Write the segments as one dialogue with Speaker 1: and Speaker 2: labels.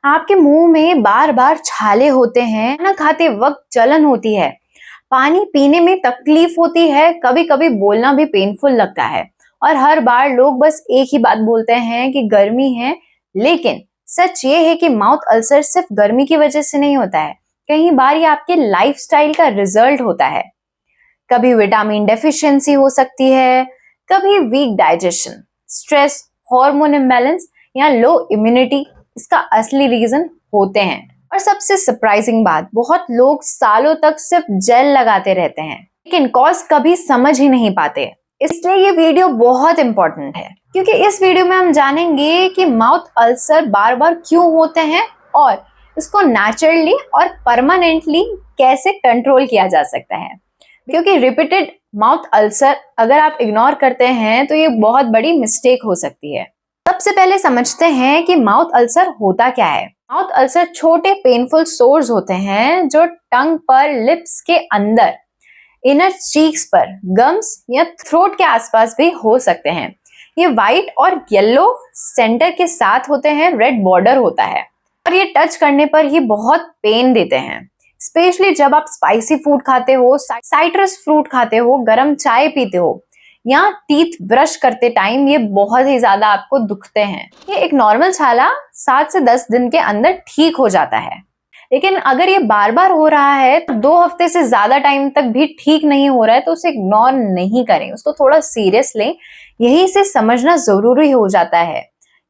Speaker 1: आपके मुंह में बार बार छाले होते हैं, खाना खाते वक्त जलन होती है, पानी पीने में तकलीफ होती है, कभी कभी बोलना भी पेनफुल लगता है और हर बार लोग बस एक ही बात बोलते हैं कि गर्मी है। लेकिन सच ये है कि माउथ अल्सर सिर्फ गर्मी की वजह से नहीं होता है, कई बार ये आपके लाइफस्टाइल का रिजल्ट होता है। कभी विटामिन डेफिशिएंसी हो सकती है, कभी weak digestion, stress, hormone imbalance या लो इम्यूनिटी इसका असली रीजन होते हैं। और सबसे सरप्राइजिंग बात, बहुत लोग सालों तक सिर्फ जेल लगाते रहते हैं लेकिन कॉज कभी समझ ही नहीं पाते। इसलिए ये वीडियो बहुत इंपॉर्टेंट है, क्योंकि इस वीडियो में हम जानेंगे कि माउथ अल्सर बार बार क्यों होते हैं और इसको नेचुरली और परमानेंटली कैसे कंट्रोल किया जा सकता है। क्योंकि रिपीटेड माउथ अल्सर अगर आप इग्नोर करते हैं तो ये बहुत बड़ी मिस्टेक हो सकती है। सबसे पहले समझते हैं कि माउथ अल्सर होता क्या है। माउथ अल्सर छोटे पेनफुल सोर्स होते हैं जो टंग पर, लिप्स के अंदर, इनर चीक्स पर, गम्स या थ्रोट के आसपास भी हो सकते हैं। ये व्हाइट और येलो सेंटर के साथ होते हैं, रेड बॉर्डर होता है और ये टच करने पर ही बहुत पेन देते हैं। स्पेशली जब आप स्पाइसी फूड खाते हो, साइट्रस फ्रूट खाते हो, गरम चाय पीते हो या टीथ ब्रश करते टाइम ये बहुत ही ज्यादा आपको दुखते हैं। ये एक नॉर्मल छाला 7 से 10 दिन के अंदर ठीक हो जाता है, लेकिन अगर ये बार बार हो रहा है तो 2 हफ्ते से ज्यादा टाइम तक भी ठीक नहीं हो रहा है तो उसे इग्नोर नहीं करें, उसको थोड़ा सीरियस लें। यही से समझना जरूरी हो जाता है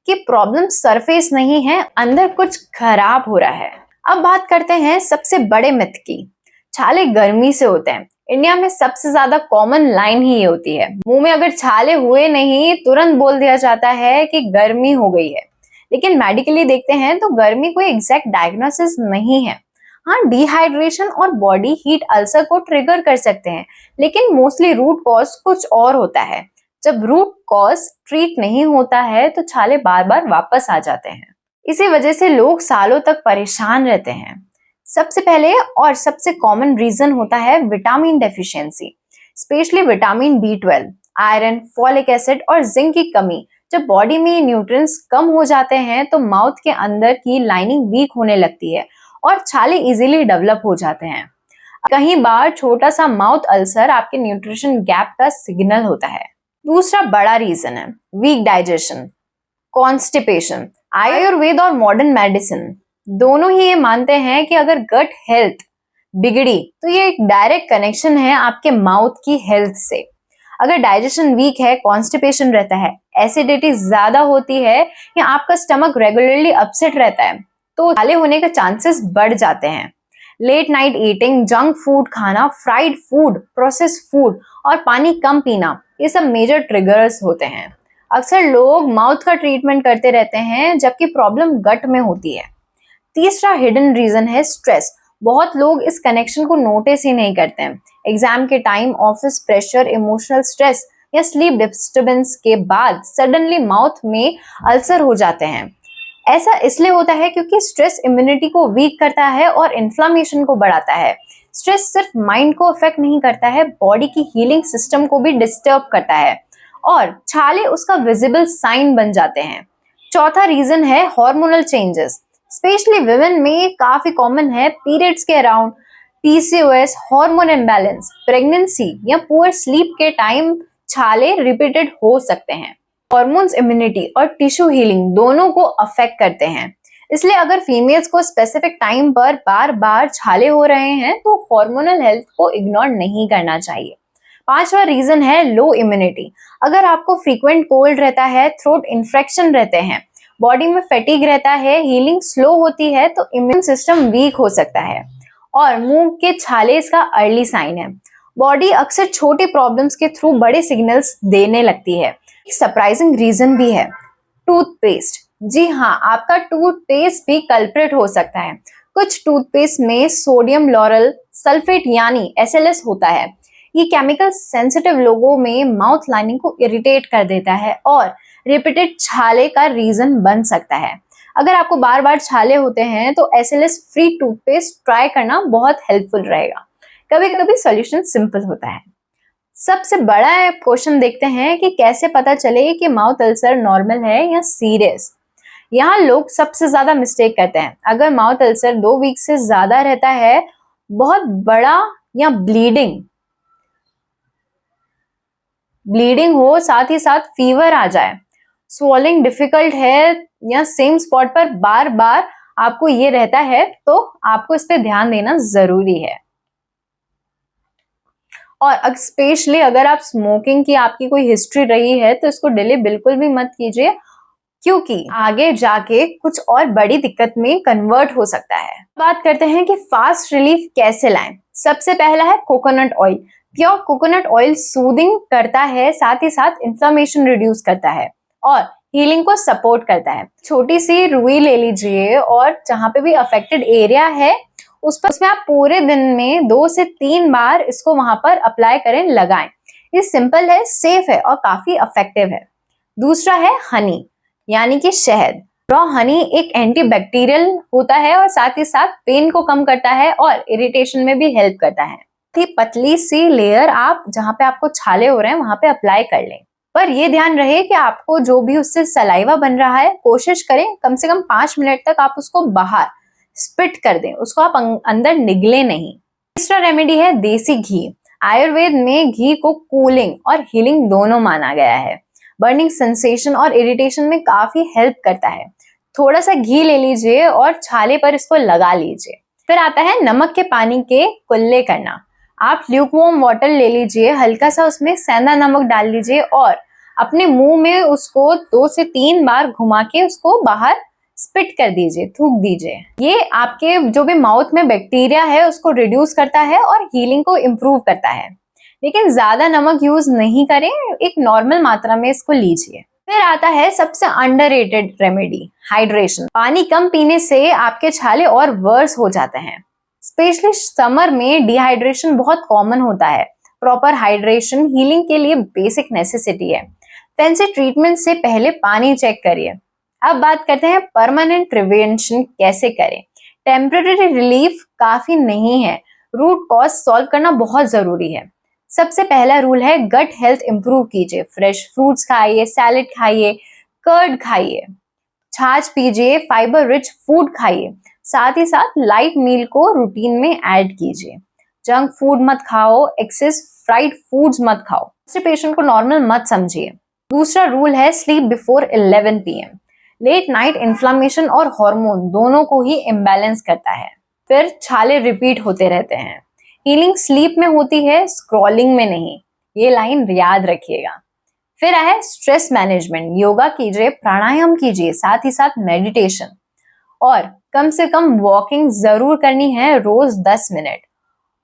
Speaker 1: कि प्रॉब्लम सरफेस नहीं है, अंदर कुछ खराब हो रहा है। अब बात करते हैं सबसे बड़े मिथ की। छाले गर्मी से होते हैं। इंडिया में सबसे ज्यादा कॉमन लाइन ही ये होती है। मुंह में अगर छाले हुए नहीं तुरंत बोल दिया जाता है कि गर्मी हो गई है, लेकिन मेडिकली देखते हैं तो गर्मी कोई एग्जैक्ट डायग्नोसिस नहीं है। हाँ, डिहाइड्रेशन और बॉडी हीट अल्सर को ट्रिगर कर सकते हैं, लेकिन मोस्टली रूट कॉज कुछ और होता है। जब रूट कॉज ट्रीट नहीं होता है तो छाले बार बार वापस आ जाते हैं। इसी वजह से लोग सालों तक परेशान रहते हैं। सबसे पहले और सबसे कॉमन रीजन होता है vitamin deficiency, specially vitamin B12, iron, folic acid और जिंक की कमी। जब बॉडी में न्यूट्रिएंट्स कम हो जाते हैं तो माउथ के अंदर की लाइनिंग वीक होने लगती है और छाले इजीली डेवलप हो जाते हैं। कई बार छोटा सा माउथ अल्सर आपके न्यूट्रिशन गैप का सिग्नल होता है। दूसरा बड़ा रीजन है वीक डाइजेशन, कॉन्स्टिपेशन। आयुर्वेद और मॉडर्न मेडिसिन दोनों ही ये मानते हैं कि अगर गट हेल्थ बिगड़ी तो ये एक डायरेक्ट कनेक्शन है आपके माउथ की हेल्थ से। अगर डाइजेशन वीक है, कॉन्स्टिपेशन रहता है, एसिडिटी ज्यादा होती है या आपका स्टमक रेगुलरली अपसेट रहता है तो छाले होने के चांसेस बढ़ जाते हैं। Late night eating, junk food खाना, फ्राइड फूड, प्रोसेस्ड फूड और पानी कम पीना, ये सब मेजर ट्रिगर्स होते हैं। अक्सर लोग माउथ का ट्रीटमेंट करते रहते हैं जबकि प्रॉब्लम गट में होती है। तीसरा हिडन रीजन है स्ट्रेस। बहुत लोग इस कनेक्शन को नोटिस ही नहीं करते हैं। एग्जाम के time, office pressure, emotional stress या स्लीप डिस्टर्बेंस के बाद सडनली माउथ में अल्सर हो जाते हैं। ऐसा इसलिए होता है क्योंकि स्ट्रेस इम्यूनिटी को वीक करता है और इन्फ्लामेशन को बढ़ाता है। स्ट्रेस सिर्फ माइंड को अफेक्ट नहीं करता है, बॉडी की हीलिंग सिस्टम को भी डिस्टर्ब करता है और छाले उसका विजिबल साइन बन जाते हैं। चौथा रीजन है हार्मोनल चेंजेस, स्पेशली विमेन में काफी कॉमन है। पीरियड्स के around, PCOS, hormone imbalance, pregnancy या पुअर स्लीप के टाइम छाले रिपीटेड हो सकते हैं। हार्मोन्स इम्यूनिटी और टिश्यू हीलिंग दोनों को अफेक्ट करते हैं, इसलिए अगर फीमेल्स को स्पेसिफिक टाइम पर बार बार छाले हो रहे हैं तो हार्मोनल हेल्थ को इग्नोर नहीं करना चाहिए। पांचवा रीजन है लो इम्यूनिटी। अगर आपको फ्रीक्वेंट कोल्ड रहता है, थ्रोट इन्फेक्शन रहते हैं, बॉडी में फैटिग रहता है, हीलिंग स्लो होती है तो इम्यून सिस्टम वीक हो सकता है और मुंह के छाले इसका अर्ली साइन है। बॉडी अक्सर छोटे प्रॉब्लम्स के थ्रू बड़े सिग्नल्स देने लगती है। एक सरप्राइजिंग रीजन भी है टूथपेस्ट। जी हाँ, आपका टूथपेस्ट भी कल्प्रिट हो सकता है। कुछ टूथपेस्ट में सोडियम लॉरल सल्फेट यानी SLS होता है। ये केमिकल सेंसिटिव लोगों में माउथ लाइनिंग को इरिटेट कर देता है और रिपीटेड छाले का रीजन बन सकता है। अगर आपको बार बार छाले होते हैं तो SLS फ्री टूथपेस्ट ट्राई करना बहुत हेल्पफुल रहेगा। कभी कभी सॉल्यूशन सिंपल होता है। सबसे बड़ा क्वेश्चन देखते हैं कि कैसे पता चले कि माउथ अल्सर नॉर्मल है या सीरियस। यहाँ लोग सबसे ज्यादा मिस्टेक करते हैं। अगर माउथ अल्सर 2 वीक से ज्यादा रहता है, बहुत बड़ा या ब्लीडिंग हो, साथ ही साथ फीवर आ जाए, स्वॉलिंग डिफिकल्ट है या सेम स्पॉट पर बार बार आपको ये रहता है, तो आपको इस पे ध्यान देना जरूरी है। और स्पेशली अगर आप स्मोकिंग की आपकी कोई हिस्ट्री रही है तो इसको डिले बिल्कुल भी मत कीजिए, क्योंकि आगे जाके कुछ और बड़ी दिक्कत में कन्वर्ट हो सकता है। बात करते हैं कि फास्ट रिलीफ कैसे लाएं। सबसे पहला है coconut oil. Pure coconut oil soothing करता है, साथ ही साथ इन्फ्लेमेशन रिड्यूस करता है और हीलिंग को सपोर्ट करता है। छोटी सी रुई ले लीजिए और जहां पे भी अफेक्टेड एरिया है उसमें आप पूरे दिन में 2 से 3 बार इसको वहां पर अप्लाई करें, लगाएं। ये सिंपल है, सेफ है और काफी इफेक्टिव है। दूसरा है हनी, यानी कि शहद। रॉ हनी एक एंटीबैक्टीरियल होता है और साथ ही साथ पेन को कम करता है और इरिटेशन में भी हेल्प करता है। पतली सी लेयर आप जहां पे आपको छाले हो रहे हैं वहां पे अप्लाई कर लें, पर ये ध्यान रहे कि आपको जो भी उससे सलाइवा बन रहा है, कोशिश करें कम से कम 5 मिनट तक आप उसको बाहर स्पिट कर दें, उसको आप अंदर निगले नहीं। तीसरा रेमेडी है देसी घी। आयुर्वेद में घी को कूलिंग और हीलिंग दोनों माना गया है। बर्निंग सेंसेशन और इरिटेशन में काफी हेल्प करता है। थोड़ा सा घी ले लीजिए और छाले पर इसको लगा लीजिए। फिर आता है नमक के पानी के कुल्ले करना। आप ल्यूकवार्म वाटर ले लीजिए, हल्का सा उसमें सेंधा नमक डाल लीजिए और अपने मुंह में उसको 2 से 3 बार घुमा के उसको बाहर स्पिट कर दीजिए, थूक दीजिए। ये आपके जो भी माउथ में बैक्टीरिया है उसको रिड्यूस करता है और हीलिंग को इम्प्रूव करता है। लेकिन ज्यादा नमक यूज नहीं करें, एक नॉर्मल मात्रा में इसको लीजिए। फिर आता है सबसे अंडररेटेड रेमेडी, हाइड्रेशन। पानी कम पीने से आपके छाले और वर्स हो जाते हैं। स्पेशली समर में डिहाइड्रेशन बहुत कॉमन होता है। प्रॉपर हाइड्रेशन हीलिंग के लिए बेसिक नेसेसिटी है। फैंसी ट्रीटमेंट से पहले पानी चेक करिए। अब बात करते हैं परमानेंट प्रिवेंशन कैसे करें। टेम्पररी रिलीफ काफी नहीं है, रूट कॉज सॉल्व करना बहुत जरूरी है। सबसे पहला रूल है गट हेल्थ इंप्रूव कीजिए। फ्रेश फ्रूट्स खाइए, सैलेड खाइए, कर्ड खाइए, छाछ पीजिए, फाइबर रिच फूड खाइए। साथ ही साथ लाइट मील को रूटीन में ऐड कीजिए। जंक फूड मत खाओ, एक्सेस फ्राइड फूड्स मत खाओ। पेशेंट को नॉर्मल मत समझिए। दूसरा रूल है sleep before 11 PM। Late night inflammation और हार्मोन दोनों को ही इम्बैलेंस करता है। फिर छाले रिपीट होते रहते हैं। हीलिंग स्लीप में होती है, स्क्रॉलिंग में नहीं। ये लाइन याद रखिएगा। फिर है स्ट्रेस मैनेजमेंट। योगा कीजिए, प्राणायाम कीजिए, साथ ही साथ मेडिटेशन और कम से कम वॉकिंग जरूर करनी है रोज 10 मिनट।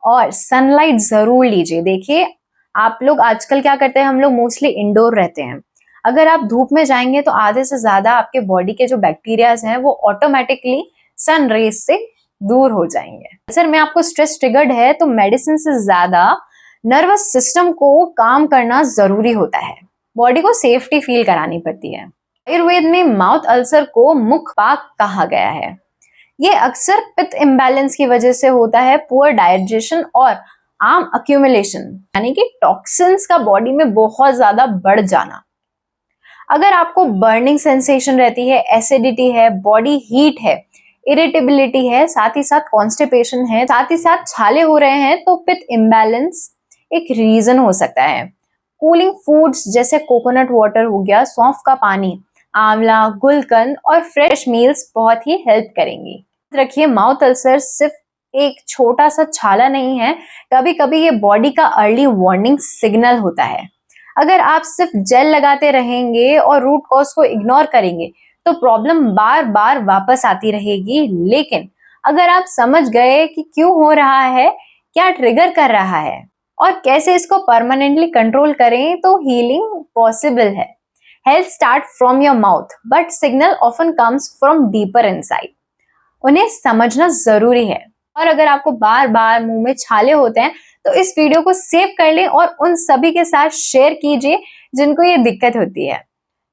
Speaker 1: और सनलाइट जरूर लीजिए। देखिए आप लोग आजकल क्या करते हैं, हम लोग मोस्टली इंडोर रहते हैं। अगर आप धूप में जाएंगे तो आधे से ज्यादा आपके बॉडी के जो बैक्टीरियाज हैं वो ऑटोमेटिकली सन रेज से दूर हो जाएंगे। सर में आपको स्ट्रेस ट्रिगर्ड है तो मेडिसिन से ज्यादा नर्वस सिस्टम को काम करना जरूरी होता है। बॉडी को सेफ्टी फील करानी पड़ती है। आयुर्वेद में माउथ अल्सर को मुख पाक कहा गया है। ये अक्सर पित्त इम्बैलेंस की वजह से होता है, पुअर डाइजेशन और आम अक्यूमुलेशन, यानी कि टॉक्सिन्स का बॉडी में बहुत ज्यादा बढ़ जाना। अगर आपको बर्निंग सेंसेशन रहती है, एसिडिटी है, बॉडी हीट है, इरिटेबिलिटी है, साथ ही साथ कॉन्स्टिपेशन है, साथ ही साथ छाले हो रहे हैं, तो पित्त इम्बैलेंस एक रीजन हो सकता है। कूलिंग फूड्स जैसे कोकोनट वाटर हो गया, सौंफ का पानी, आंवला, गुलकंद और फ्रेश मील्स बहुत ही हेल्प करेंगी। रखिए माउथ अल्सर सिर्फ एक छोटा सा छाला नहीं है, कभी कभी ये बॉडी का अर्ली वार्निंग सिग्नल होता है। अगर आप सिर्फ जेल लगाते रहेंगे और रूट कॉज को इग्नोर करेंगे तो प्रॉब्लम बार बार वापस आती रहेगी। लेकिन अगर आप समझ गए कि क्यों हो रहा है, क्या ट्रिगर कर रहा है और कैसे इसको परमानेंटली कंट्रोल करें, तो हीलिंग पॉसिबल है। Health start from your mouth but signal often comes from deeper inside. उन्हें समझना जरूरी है। और अगर आपको बार बार मुंह में छाले होते हैं तो इस वीडियो को सेव कर लें और उन सभी के साथ शेयर कीजिए जिनको ये दिक्कत होती है।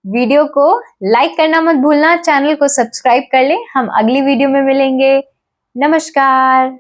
Speaker 1: वीडियो को लाइक करना मत भूलना, चैनल को सब्सक्राइब कर लें। हम अगली वीडियो में मिलेंगे। नमस्कार।